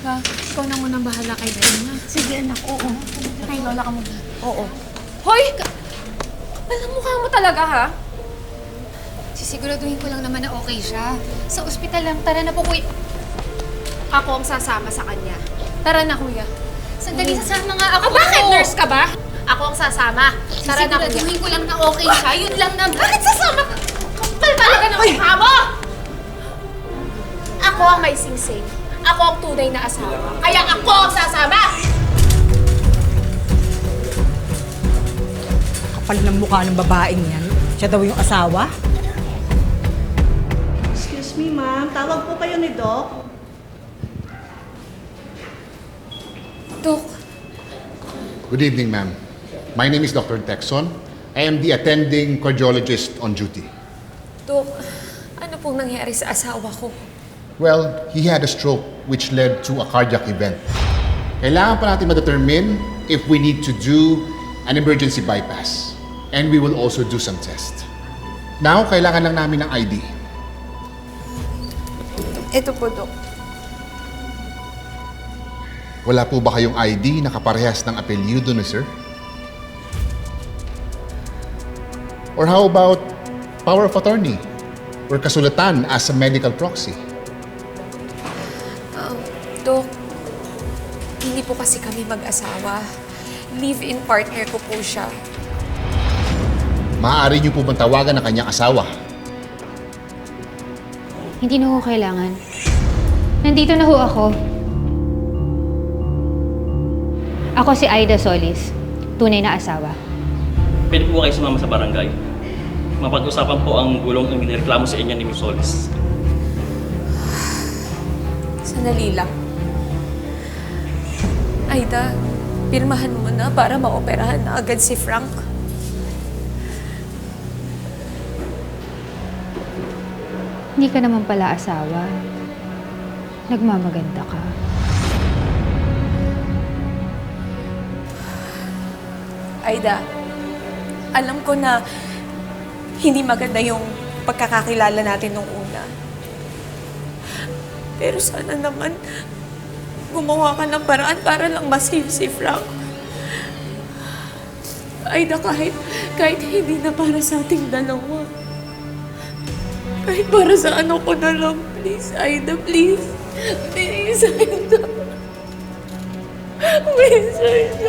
Pa, ikaw na munang bahala kay Dana. Sige anak, oo. Kay Lola ka muna. Oo. Hoy! Alam mukha mo talaga, ha? Sisiguraduhin ko lang naman na okay siya. Sa ospital lang, tara na po, kuya. Ako ang sasama sa kanya. Tara na, kuya. Sandali, sasama nga ako. Bakit nurse ka ba? Ako ang sasama. Tara na, kuya. Sisiguraduhin ko lang na okay siya. Yun lang naman. Bakit sasama ka? Kapal talaga ng mukha mo! Ako ang may singsing. Ako ang tunay na asawa. Kaya ako ang sasama! Kapal ng mukha ng babaeng yan. Siya daw yung asawa. Excuse me, ma'am. Tawag po kayo ni Doc. Dok, Good evening, ma'am. My name is Dr. Texon. I am the attending cardiologist on duty. Dok, ano pong nangyari sa asawa ko? Well, he had a stroke which led to a cardiac event. Kailangan pa natin ma-determine if we need to do an emergency bypass. And we will also do some tests. Now, kailangan lang namin ng ID. Ito po, Dok. Wala po ba kayong ID na kaparehas ng apelyido ni sir? Or how about power of attorney or kasulatan as a medical proxy? Dok, hindi po kasi kami mag-asawa. Live-in partner ko po siya. Maaari niyo po bang tawagan ang kanyang asawa? Hindi na ho kailangan. Nandito na ho ako. Ako si Aida Solis, tunay na asawa. Pwede po kayo sumama sa barangay. Mapag-usapan po ang gulong ang inireklamo sa inyo ni Ms. Solis. Sandali lang. Aida, pirmahan mo na para maoperahan na agad si Frank. Hindi ka naman pala asawa. Nagmamaganda ka. Aida, alam ko na hindi maganda yung pagkakakilala natin nung una. Pero sana naman gumawa ka ng paraan para lang ma-save si Frank. Aida, kahit hindi na para sa ating dalawa. Kahit para sa ano ko na lang, please, Aida, please. Please, Aida. Please, Aida.